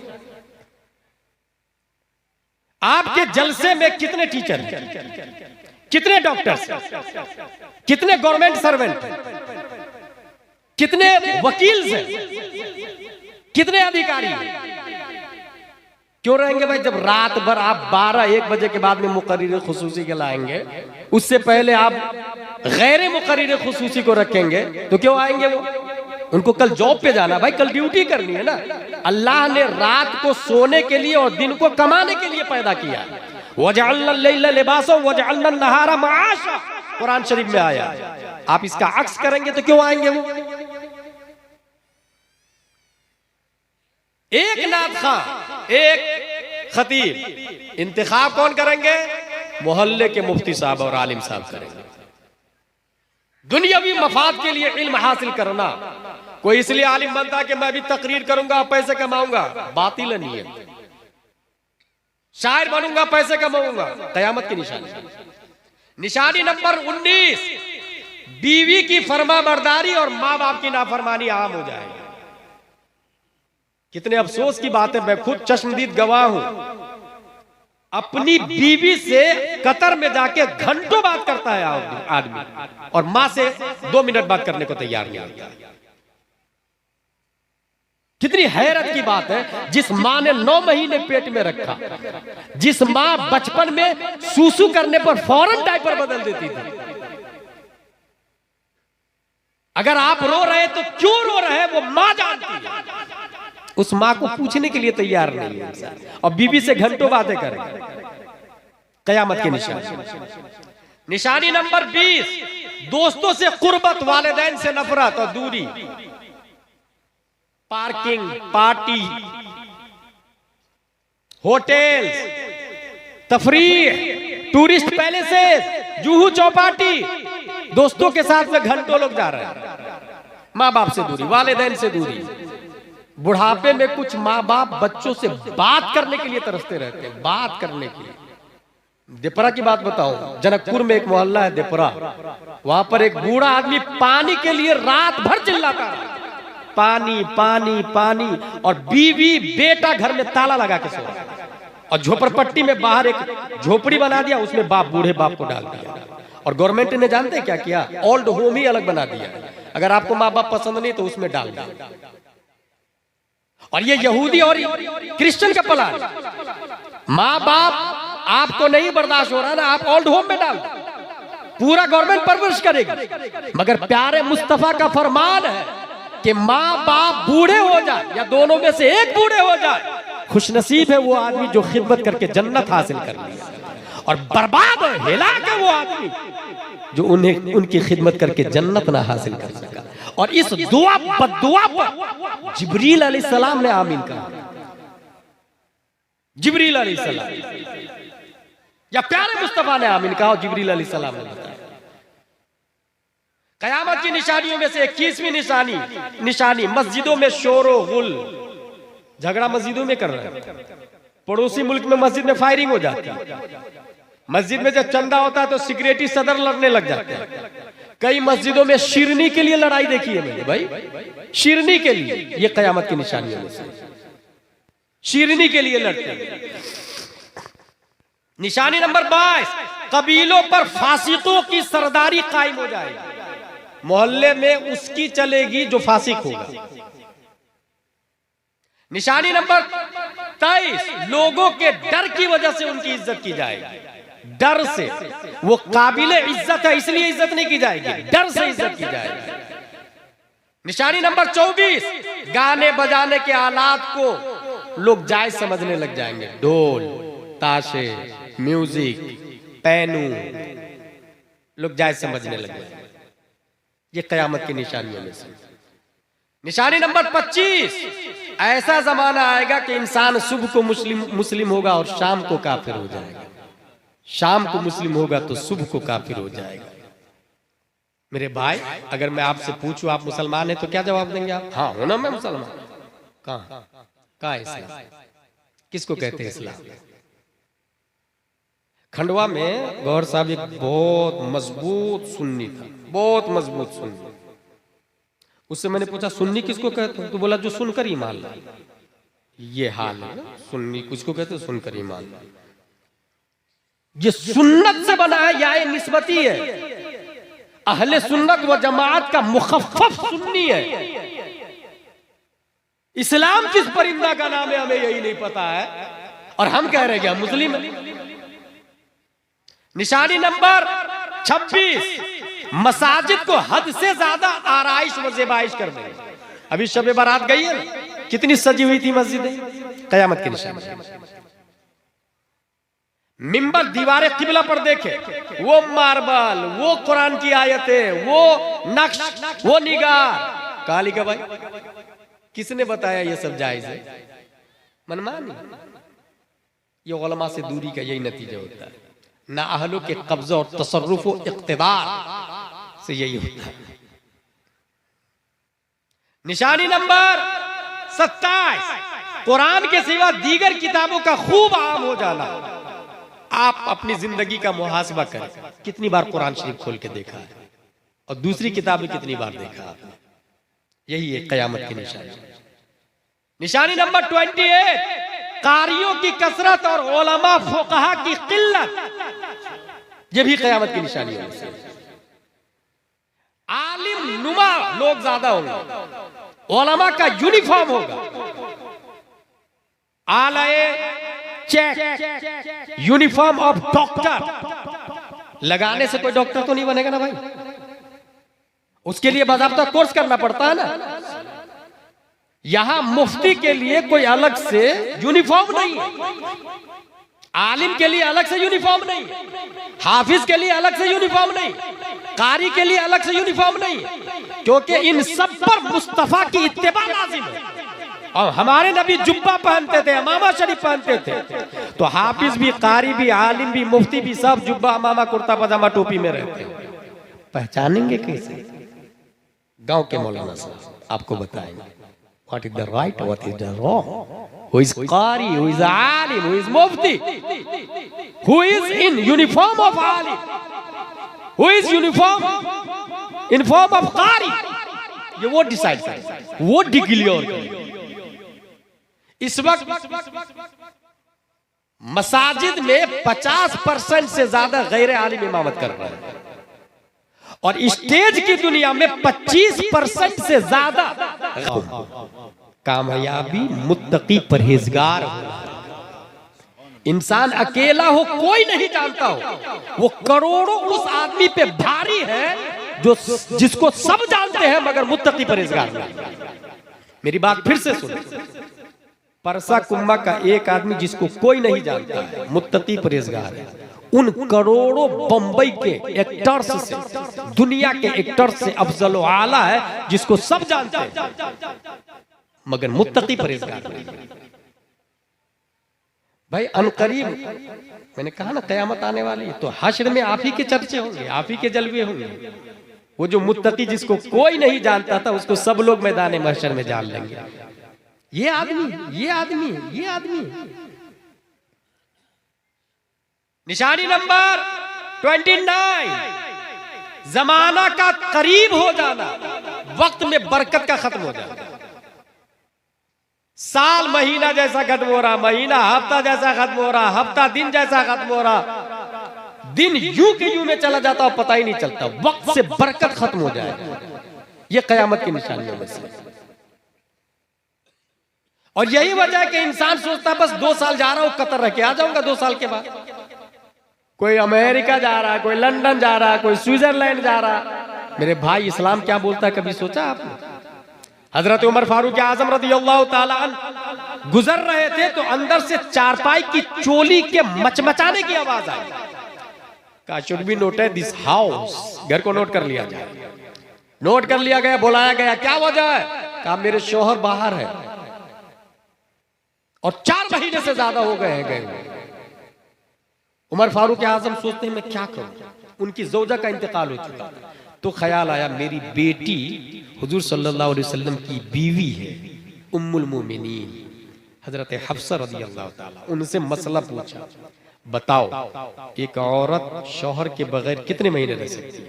आपके जलसे में कितने टीचर हैं, कितने डॉक्टर्स, कितने गवर्नमेंट सर्वेंट, कितने वकील हैं, कितने अधिकारी क्यों रहेंगे भाई? जब रात भर आप 12-1 बजे के बाद में मुकर्रिर खुसूसी के लाएंगे, उससे पहले आप गैर मुकर्रिर खुसूसी को रखेंगे, तो क्यों आएंगे वो? उनको कल जॉब पे जाना, भाई कल ड्यूटी करनी है ना। अल्लाह ने रात को सोने के लिए और दिन को कमाने के लिए पैदा किया। वजअलना लैला लिबासा वजअलना नहारा मआशा, कुरान शरीफ में आया। आप इसका अक्स करेंगे तो क्यों आएंगे वो? एक नात खां, एक खतीब, इंतखाब कौन करेंगे? मोहल्ले के मुफ्ती साहब और आलिम साहब करेंगे। दुनियावी मफाद के लिए इल्म हासिल करना, कोई इसलिए आलिम बनता कि मैं भी तकरीर करूंगा पैसे कमाऊंगा, बातिल नहीं है। शायर बनूंगा पैसे कमाऊंगा, कयामत की निशानी। निशानी नंबर 19, बीवी की फरमाबरदारी और माँ बाप की नाफरमानी आम हो जाएगी। कितने अफसोस की बात है, मैं खुद चश्मदीद गवाह हूं। अपनी बीवी से कतर में जाके घंटों बात करता है आदमी, और मां से 2 मिनट बात करने को तैयार नहीं होता। कितनी हैरत की बात है, जिस मां ने 9 महीने पेट में रखा, जिस मां बचपन में सूसू करने पर फौरन डायपर बदल देती थी, अगर आप रो रहे तो क्यों रो रहे वो मां जानती है। उस मां को पूछने के लिए तैयार नहीं है, और बीबी से घंटों बातें करें। कयामत की निशानी। निशानी नंबर 20, दोस्तों से कुर्बत, वालिदैन से नफरत और दूरी। पार्किंग, पार्टी, होटल्स, तफरीह, टूरिस्ट पैलेसेस, जुहू चौपाटी, दोस्तों के साथ में घंटों लोग जा रहे हैं। माँ बाप से दूरी, वालिदैन से दूरी। बुढ़ापे में कुछ माँ बाप बच्चों से बात करने के लिए तरसते रहते हैं, बात करने के लिए। देपरा की बात बताऊं, जनकपुर में एक मोहल्ला है देपरा, वहां पर एक बूढ़ा आदमी पानी के लिए रात भर चिल्लाता है, पानी पानी पानी, और बीवी बेटा घर में ताला लगा के सो रहा है, और झोपड़पट्टी में बाहर एक झोपड़ी बना दिया, उसमें बाप, बूढ़े बाप को डाल दिया। और गवर्नमेंट ने जानते हैं क्या किया? ओल्ड होम ही अलग बना दिया। अगर आपको माँ बाप पसंद नहीं तो उसमें डाल दिया। और ये यहूदी और क्रिश्चियन का प्लान, माँ बाप आपको नहीं बर्दाश्त हो रहा ना, आप ओल्ड होम में डाल, पूरा गवर्नमेंट परवरिश करेगी। मगर प्यारे मुस्तफा का फरमान है कि माँ बाप बूढ़े हो जाए या दोनों में से एक बूढ़े हो जाए, खुशनसीब है वो आदमी जो खिदमत करके जन्नत हासिल कर लिया, और बर्बाद है, हिलाक है वो आदमी जो उन्हें उनकी खिदमत करके जन्नत ना हासिल कर सका। और इस दुआ बद्दुआ पर जिब्रील अलैहिस्सलाम ने आमीन कहा। जिब्रील अलैहिस्सलाम या प्यारे मुस्तफा ने आमीन कहा, और जिब्रील अलैहिस्सलाम ने बताया। कयामत की निशानियों में से 21वीं निशानी मस्जिदों में शोरो गुल, झगड़ा मस्जिदों में कर रहे हैं। पड़ोसी मुल्क में मस्जिद में फायरिंग हो जाती है। मस्जिद में जब चंदा होता है तो सिक्योरिटी सदर लड़ने लग जाते हैं। कई मस्जिदों में शिरनी के लिए लड़ाई देखी है मैंने भाई, शिरनी के लिए। ये कयामत की निशानियों में से शिरनी के लिए लड़ते हैं। निशानी नंबर 22, कबीलों पर फासिकों की सरदारी कायम हो जाएगी। मोहल्ले में उसकी चलेगी जो फासिक होगा। निशानी नंबर 23, लोगों के डर की वजह से उनकी इज्जत की जाएगी। डर से, वो काबिल इज्जत है इसलिए इज्जत नहीं की जाएगी, डर से इज्जत की जाएगी। निशानी नंबर 24, गाने बजाने के आलात को लोग जायज समझने लग जाएंगे। ढोल, ताशे, म्यूजिक, पैनू, लोग जायज समझने लग जाएंगे। ये कयामत की निशानियों में से निशानी नंबर 25, ऐसा जमाना आएगा कि इंसान सुबह को मुस्लिम होगा और शाम को काफिर हो जाएगा। शाम को मुस्लिम होगा तो सुबह को काफिर हो जाएगा। मेरे भाई, अगर मैं आपसे पूछूं आप मुसलमान हैं तो क्या जवाब देंगे आप? हाँ हो ना, मैं मुसलमान। कहाँ इस्लाम? किसको कहते हैं इस्लाम? खंडवा में गौहर साहब एक बहुत मजबूत सुन्नी था, बहुत मजबूत सुन्नी। उससे मैंने पूछा सुन्नी किसको कहते हैं? तो बोला जो सुनकर ईमान लाए। ये हाल है, सुन्नी किसको कहते हैं? सुनकर ईमान लाए। ये सुन्नत से बना है या ये निस्बती है? अहले सुन्नत व जमात का मुखफ़फ़ सुन्नी है। इस्लाम किस परिंदा का नाम है हमें यही नहीं पता है, और हम कह रहे हैं कि हम मुस्लिम हैं। निशानी नंबर 26, मसाजिद को हद से ज्यादा आराइश व ज़ेबाइश कर देंगे। अभी शब बारात गई है ना, कितनी सजी हुई थी मस्जिदें। कयामत की निशानी। मिंबर दीवारें किबला पर देखे, वो मार्बल, वो कुरान की आयतें, वो नक्श, वो निगार। काली का भाई किसने बताया ये सब जायज है? मनमानी। ये उलमा से दूरी का यही नतीजा होता है। ना अहलों के कब्जा और तसर्रुफ व इक़्तिदार से यही होता है। निशानी नंबर 27, कुरान के सिवा दीगर किताबों का खूब आम हो जाना। आप अपनी जिंदगी का मुहासबा करें, कितनी बार कुरान शरीफ खोल के देखा है और दूसरी किताबें कितनी बार देखा आपने? यही है कयामत की निशानी। निशानी नंबर 28, कारियों की कसरत और उलमा फुक़हा की किल्लत। यह भी कयामत की निशानी है। आलिम नुमा लोग ज्यादा होंगे, उलमा का यूनिफॉर्म होगा। आलाए चेक, यूनिफॉर्म ऑफ डॉक्टर। लगाने से कोई डॉक्टर तो नहीं बनेगा ना भाई, उसके लिए बाज़ाब्ता कोर्स करना पड़ता है ना। यहां मुफ्ती के लिए कोई अलग से यूनिफॉर्म नहीं है, आलिम के लिए अलग से यूनिफॉर्म नहीं, हाफिज के लिए अलग से यूनिफॉर्म नहीं, कारी के लिए अलग से यूनिफॉर्म नहीं, क्योंकि इन सब पर मुस्तफा की इत्तिबा लाजिम है। और हमारे नबी जुब्बा पहनते थे, अमामा शरीफ पहनते थे, तो हाफिज भी, कारी भी, आलिम भी, मुफ्ती भी सब जुब्बा, अमामा, कुर्ता पजामा, टोपी में रहते हैं। पहचानेंगे कैसे? गांव के मौलाना साहब आपको बताएंगे what is the right, what is the wrong, who is कारी, हु इज आलिम, हु इज मुफ्ती, who is in uniform of आलिम, who is uniform in form of कारी। ये वो डिसाइड करें, वो डिक्लेयर करें। इस वक्त मसाजिद में 50% से ज्यादा गैर आलिम इमामत कर रहे हैं, और स्टेज की दुनिया में 25% से ज्यादा कामयाबी मुत्तकी परहेजगार हो। इंसान अकेला हो कोई नहीं जानता हो, वो करोड़ों उस आदमी पे भारी है जो जिसको सब जानते हैं मगर मुत्तकी परहेजगार नहीं। मेरी बात फिर से सुनो, परसा कुम्मा का एक आदमी जिसको कोई नहीं जानता है, मुत्तकी परहेजगार है, उन करोड़ों बंबई के एक्टर्स से, दुनिया के एक्टर्स से अफजल व आला है जिसको सब जानते हैं मगर मुत्तकी परहेजगार नहीं। भाई अनकरीब मैंने कहा ना कयामत आने वाली है, तो हश्र में आप ही के चर्चे होंगे, आप ही के जलवे होंगे। वो जो मुत्तकी जिसको कोई नहीं जानता था उसको सब लोग मैदान महशर में जान लेंगे। ये आदमी, ये आदमी, ये आदमी। निशानी नंबर 29, जमाना का करीब हो जाना, वक्त में बरकत का खत्म हो जाना। साल महीना जैसा खत्म हो रहा, महीना हफ्ता जैसा खत्म हो रहा, हफ्ता दिन जैसा खत्म हो रहा, दिन यूं के यूं में चला जाता और पता ही नहीं चलता। वक्त से बरकत खत्म हो जाए, ये कयामत की निशानियों में से। और यही वजह है कि इंसान सोचता बस 2 साल जा रहा हूं, कतर रह के आ जाऊंगा 2 साल के बाद। कोई अमेरिका जा रहा है, कोई लंदन जा रहा है, कोई स्विट्जरलैंड जा रहा। मेरे भाई इस्लाम क्या बोलता है कभी सोचा आपने? हजरत उमर फारूक आजम रज़ियल्लाहु ताला अन्हु गुजर रहे थे तो अंदर से चारपाई की चोली के मचमचाने की आवाज आई। कहा should be noted this house, घर को नोट कर लिया जाए। नोट कर लिया गया, बुलाया गया, क्या वजह है? कहा मेरे शौहर बाहर है और 4 महीने से ज्यादा हो गए हैं गए। उमर फारूक आजम सोचते हैं मैं क्या करूं, उनकी ज़ौजा का इंतकाल हो चुका था। तो ख्याल आया मेरी बेटी हुजूर सल्लल्लाहु अलैहि वसल्लम की बीवी है उम्मुल मोमिनीन हजरत हफ्सा रज़ियल्लाहु ताला, उनसे मसला पूछा, बताओ एक औरत शौहर के बगैर कितने महीने रह सकती है?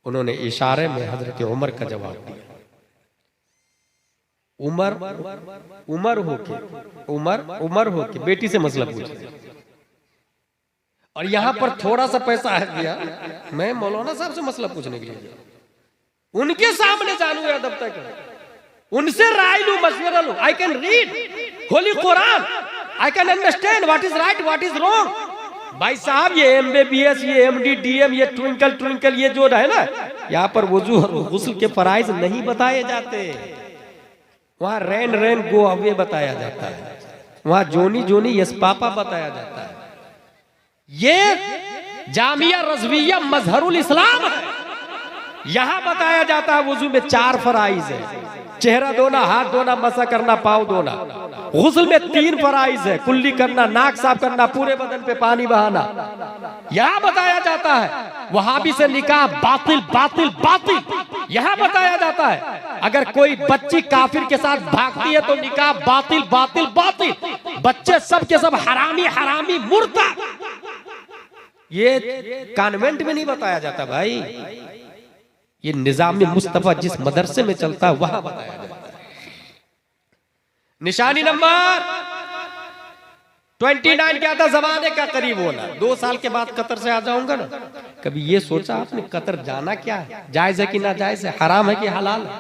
उन्होंने इशारे में हजरत उमर का जवाब दिया। उमर हो के बेटी से मसला पूछा। और यहां पर थोड़ा सा पैसा आ गया, मैं मौलाना साहब से मसला पूछने के लिए उनके सामने जानू अदब तक, उनसे राय लू, मशवरा लू। I can read Holi Quran, I can understand what is right what is wrong. भाई साहब ये MBBS, ये MD, DM, ये ट्विंकल ये जो है ना, यहाँ पर वुजू और गुस्ल के फराइज नहीं बताए जाते। वहां रैन गो अवे बताया जाता है, वहां जोनी यस पापा बताया जाता है। ये जामिया रज़विया मजहरुल इस्लाम है, यहां बताया जाता है वुजू में 4 फराइज है, चेहरा धोना, हाथ धोना, मसा करना, पाँव धोना। गुस्ल में 3 फराइज है, कुल्ली करना, नाक साफ करना, पूरे बदन पे पानी बहाना, यहां बताया जाता है। वहाबी से निकाह बातिल बातिल बातिल, यहां बताया जाता है। अगर कोई बच्ची काफिर के साथ भागती है तो निकाह बातिल बातिल बातिल, बच्चे सब के सब हरामी हरामी मुर्ता। ये कॉन्वेंट में नहीं बताया जाता भाई, ये निजाम मुस्तफा जिस मदरसे में चलता है वहां बताया जाता है। निशानी नंबर 29 क्या था? जमाने का करीब होना। 2 साल के बाद कतर से आ जाऊंगा ना। कभी ये सोचा आपने कतर जाना क्या है? जायज है कि ना जायज है, हराम है कि हलाल है?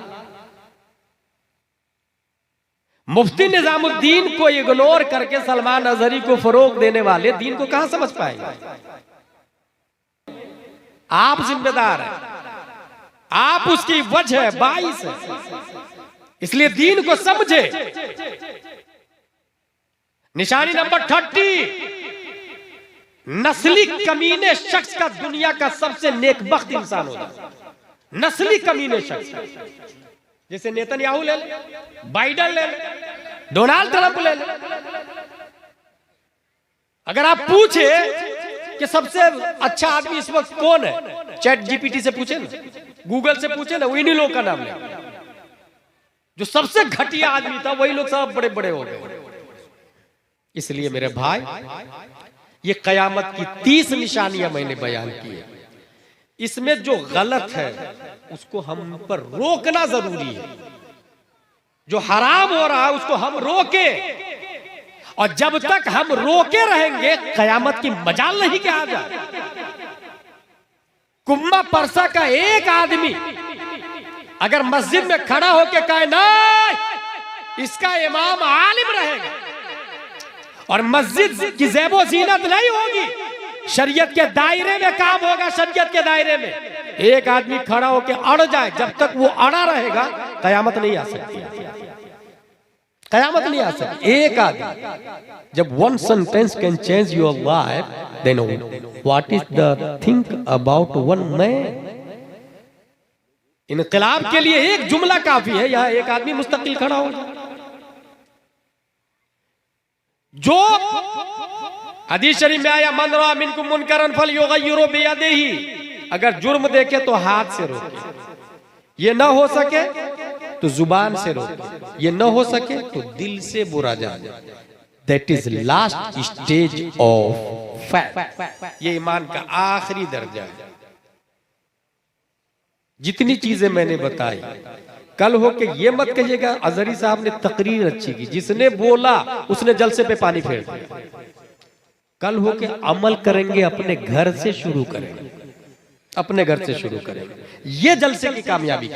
मुफ्ती निजामुद्दीन को इग्नोर करके सलमान अजहरी को फरोग देने वाले दीन को कहां समझ पाएंगे? आप जिम्मेदार हैं, आप उसकी वजह है, बाइस है, इसलिए दीन को समझे। निशानी नंबर 30, नस्ली कमीने शख्स का दुनिया का सबसे नेकबख्त इंसान होगा। नस्ली कमीने शख्स, जैसे नेतन्याहू ले ले, बाइडेन ले ले, डोनाल्ड ट्रंप ले ले। अगर आप पूछे कि सबसे अच्छा आदमी इस वक्त कौन है, चैट जीपीटी से पूछे ना, गूगल से पूछे ना, इन्हीं लोग का नाम ले। जो सबसे घटिया आदमी था वही लोग सब बड़े बड़े हो गए। इसलिए मेरे भाई, ये कयामत की 30 निशानियां मैंने बयान की है। इसमें जो गलत है उसको हम पर रोकना जरूरी है। जो हराम हो रहा है उसको हम रोके, और जब तक हम रोके रहेंगे कयामत की मजाल नहीं कि आ जाए। कुम्मा परसा का एक आदमी अगर मस्जिद में खड़ा होकर कहे नहीं, इसका इमाम आलिम रहेगा और मस्जिद की ज़ेबो ज़ीनत नहीं होगी, शरीयत के दायरे में काम होगा, शरीयत के दायरे में। एक आदमी खड़ा होकर अड़ जाए, जब तक वो अड़ा रहेगा कयामत नहीं आ सकती, कयामत नहीं आ सकती। एक आदमी, जब one sentence can change your life, then what is the think about one man. इनकलाब के लिए एक जुमला काफी है, यहां एक आदमी मुस्तकिल खड़ा हो जाए। जो हदीस शरीफ में आया, मन रआ मिनकुम मुनकरन फलयुगय्यिरु बियदिही, अगर जुर्म देखे तो हाथ से रोके, ये ना हो सके तो जुबान से रोके, ये ना हो सके तो दिल से बुरा जाने। That is last stage of fact, ये ईमान का आखिरी दर्जा है। जितनी चीजें मैंने बताई, कल हो के ये मत कहिएगा अजहरी साहब ने तकरीर अच्छी की, जिसने बोला उसने जलसे पे पानी फेर दिया। कल हो के अमल करेंगे, अपने घर से शुरू करेंगे, अपने घर से शुरू करेंगे, ये जलसे की कामयाबी की